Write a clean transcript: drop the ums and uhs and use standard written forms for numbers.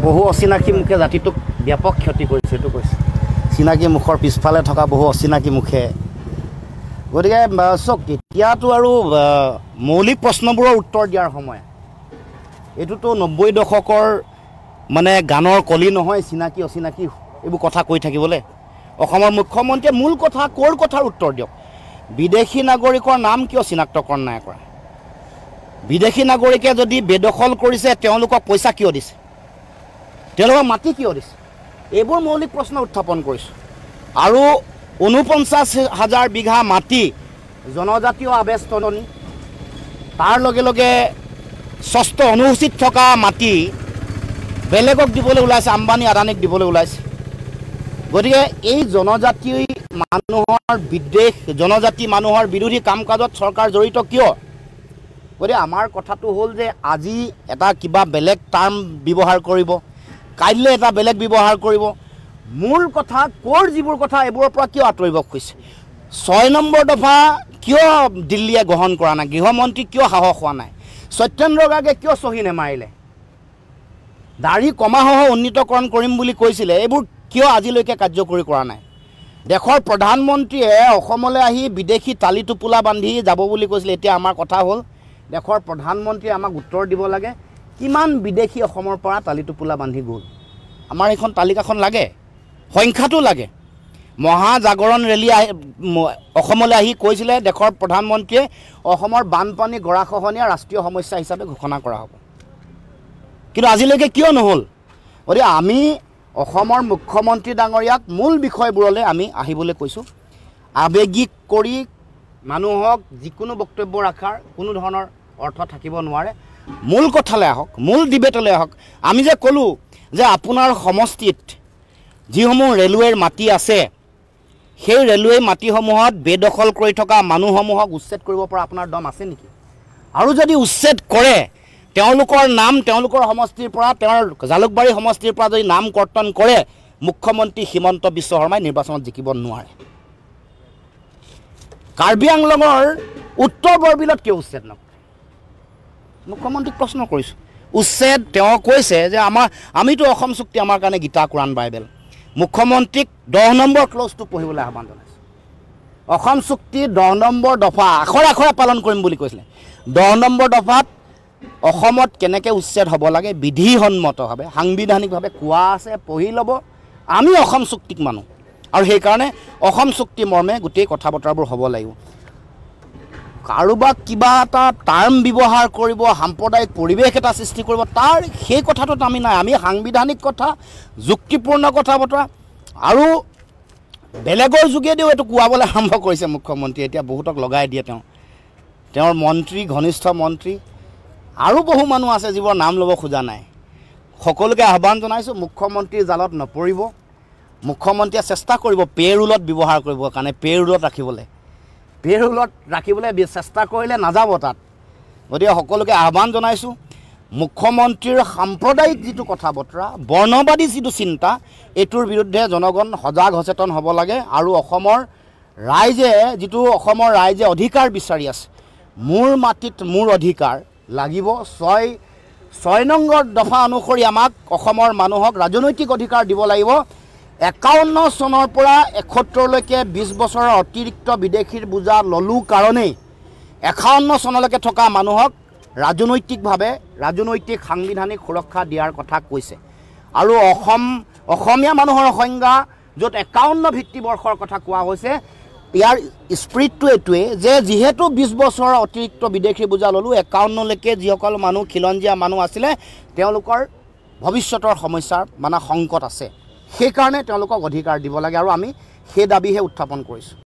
বহু অচিনাকি মুখে জাতিটোক ব্যাপক ক্ষতি কৰিছে এইটো কৈছে চিনাকি মুখৰ পিছফালে থকা বহু অচিনাকি মুখে গতিকে চক এতিয়াতো আৰু মৌলিক প্ৰশ্নবোৰৰ উত্তৰ দিয়াৰ সময় এইটোতো 90 দশকৰ মানে গানৰ কলি নহয় চিনাকি অচিনাকি এইবোৰ কথা কৈ থাকিবলৈ অসমৰ মুখ্যমন্ত্ৰীয়ে মূল কথা কোৰ কথাৰ উত্তৰ দিয়ক বিদেশী নাগৰিকৰ নাম কিয় চিনাক্তকৰণ নাই কৰা বিদেশী নাগৰিকে যদি বেদখল কৰিছে তেওঁলোকক পইচা কিয় দিছে তেওঁলোকক মাটি কিয় দিছে এইবোৰ মৌলিক প্ৰশ্ন উত্থাপন কৰিছোঁ আৰু ৪৯,০০০ বিঘা মাটি জনজাতীয় আবেষ্টনী তাৰ লগে লগে ষষ্ঠ অনুসূচিত থকা মাটি বেলেগক দিবলৈ ওলাইছে আম্বানী আদানীক দিবলৈ ওলাইছে গতিকে এই জনজাতি মানুহৰ বিৰোধী কাম কাজত চৰকাৰ জড়িত কিয় গতিকে আমাৰ কথাটো হ'ল যে আজি এটা কিবা বেলেগ টাৰ্ম ব্যৱহাৰ কৰিব কাইলৈ এটা বেলেগ ব্যৱহাৰ কৰিব মূল কথা কোৰ যিবোৰ কথা এইবোৰৰ পৰা কিয় আঁতৰিব খুজিছে 6 নম্বৰ দফা কিয় দিল্লীয়ে গ্ৰহণ কৰা নাই গৃহমন্ত্ৰী কিয় সাহস হোৱা নাই সত্যেন্দ্ৰ গাৰ্গে কিয় চহী নেমাৰিলে দাড়ি কমাসহ উন্নীতকৰণ কৰিম বুলি কৈছিলে এইবোৰ কিয় আজিলৈকে কাৰ্যকৰী কৰা নাই দেশৰ প্ৰধানমন্ত্ৰীয়ে অসমলৈ আহি বিদেশী তালি টোপোলা বান্ধি যাব বুলি কৈছিলে এতিয়া আমাৰ কথা হ'ল দেশৰ প্ৰধানমন্ত্ৰীয়ে আমাক উত্তৰ দিব লাগে কিমান বিদেশী অসমৰ পৰা তালি টোপোলা বান্ধি গ'ল আমাৰ এখন তালিকাখন লাগে সংখ্যাটো লাগে মহাজাগৰণ ৰেলী অসমলৈ আহি কৈছিলে দেশৰ প্ৰধানমন্ত্ৰীয়ে অসমৰ বানপানী গৰাখহনীয়া ৰাষ্ট্ৰীয় সমস্যা হিচাপে ঘোষণা কৰা হ'ব কিন্তু আজিলৈকে কিয় নহ'ল গতিকে আমি অসমৰ মুখ্যমন্ত্ৰী ডাঙৰীয়াক মূল বিষয়বোৰলৈ আমি আহিবলৈ কৈছোঁ আৱেগিক কৰি মানুহক যিকোনো বক্তব্য ৰখাৰ কোনো ধৰণৰ অৰ্থ থাকিব নোৱাৰে মূল কথালৈ আহক মূল ডিবেটলৈ আহক আমি যে ক'লোঁ যে আপোনাৰ সমষ্টিত যিসমূহ ৰেলৱেৰ মাটি আছে সেই ৰেলৱে মাটিসমূহত বেদখল কৰি থকা মানুহসমূহক উচ্ছেদ কৰিব পৰা আপোনাৰ দম আছে নেকি আৰু যদি উচ্ছেদ কৰে তেওঁলোকৰ নাম তেওঁলোকৰ সমষ্টিৰ পৰা তেওঁৰ জালুকবাৰী সমষ্টিৰ পৰা যদি নাম কৰ্তন কৰে মুখ্যমন্ত্ৰী হিমন্ত বিশ্ব শৰ্মাই নিৰ্বাচনত জিকিব নোৱাৰে কাৰ্বি আংলঙৰ উত্তৰ বৰবিলত কিয় উচ্ছেদ নকৰে মুখ্যমন্ত্ৰীক প্ৰশ্ন কৰিছোঁ উচ্ছেদ তেওঁ কৈছে যে আমিতো অসম চুক্তি আমাৰ কাৰণে গীতা কোৰাণ বাইবেল মুখ্যমন্ত্ৰীক 10 নম্বৰ ক্লজটো পঢ়িবলৈ আহ্বান জনাইছোঁ অসম চুক্তি 10 নম্বৰ দফা আখৰে আখৰে পালন কৰিম বুলি কৈছিলে 10 নম্বৰ দফাত অসমত কেনেকৈ উচ্ছেদ হ'ব লাগে বিধিসন্মতভাৱে সাংবিধানিকভাৱে কোৱা আছে পঢ়ি ল'ব আমি অসম চুক্তিক মানো আৰু সেইকাৰণে অসম চুক্তি মৰ্মে গোটেই কথা বতৰাবোৰ হ'ব লাগিব কাৰোবাক কিবা এটা টাৰ্ম ব্যৱহাৰ কৰিব সাম্প্ৰদায়িক পৰিৱেশ এটা সৃষ্টি কৰিব তাৰ সেই কথাটোত আমি নাই আমি সাংবিধানিক কথা যুক্তিপূৰ্ণ কথা বতৰা আৰু বেলেগৰ যোগেদিও এইটো কোৱাবলৈ আৰম্ভ কৰিছে মুখ্যমন্ত্ৰীয়ে এতিয়া বহুতক লগাই দিয়ে তেওঁৰ মন্ত্ৰী ঘনিষ্ঠ মন্ত্ৰী আৰু বহু মানুহ আছে যিবোৰ নাম ল'ব খোজা নাই সকলোকে আহ্বান জনাইছোঁ মুখ্যমন্ত্ৰীৰ জালত নপৰিব মুখ্যমন্ত্ৰীয়ে চেষ্টা কৰিব পে'ৰুলত ব্যৱহাৰ কৰিবৰ কাৰণে পে'ৰুলত ৰাখিবলৈ চেষ্টা কৰিলে নাযাব তাত গতিকে সকলোকে আহ্বান জনাইছোঁ মুখ্যমন্ত্ৰীৰ সাম্প্ৰদায়িক যিটো কথা বতৰা বৰ্ণবাদী যিটো চিন্তা এইটোৰ বিৰুদ্ধে জনগণ সজাগ সচেতন হ'ব লাগে আৰু অসমৰ ৰাইজে অধিকাৰ বিচাৰি আছে মোৰ মাটিত মোৰ অধিকাৰ লাগিব 6 নম্বৰ দফা অনুসৰি আমাক অসমৰ মানুহক ৰাজনৈতিক অধিকাৰ দিব লাগিব 51 চনৰ পৰা 71লৈকে 20 বছৰৰ অতিৰিক্ত বিদেশীৰ বোজা ল'লোঁ কাৰণেই 51 চনলৈকে থকা মানুহক ৰাজনৈতিক সাংবিধানিক সুৰক্ষা দিয়াৰ কথা কৈছে আৰু অসমীয়া মানুহৰ সংজ্ঞা য'ত 51 ভিত্তিবৰ্ষৰ কথা কোৱা হৈছে ইয়াৰ স্পিৰিটটো এইটোৱে যে যিহেতু 20 বছৰৰ অতিৰিক্ত বিদেশী বোজা ল'লোঁ 51লৈকে যিসকল মানুহ খিলঞ্জীয়া মানুহ আছিলে তেওঁলোকৰ ভৱিষ্যতৰ সমস্যাৰ সংকট আছে সেইকাৰণে তেওঁলোকক অধিকাৰ দিব লাগে আৰু আমি সেই দাবীহে উত্থাপন কৰিছোঁ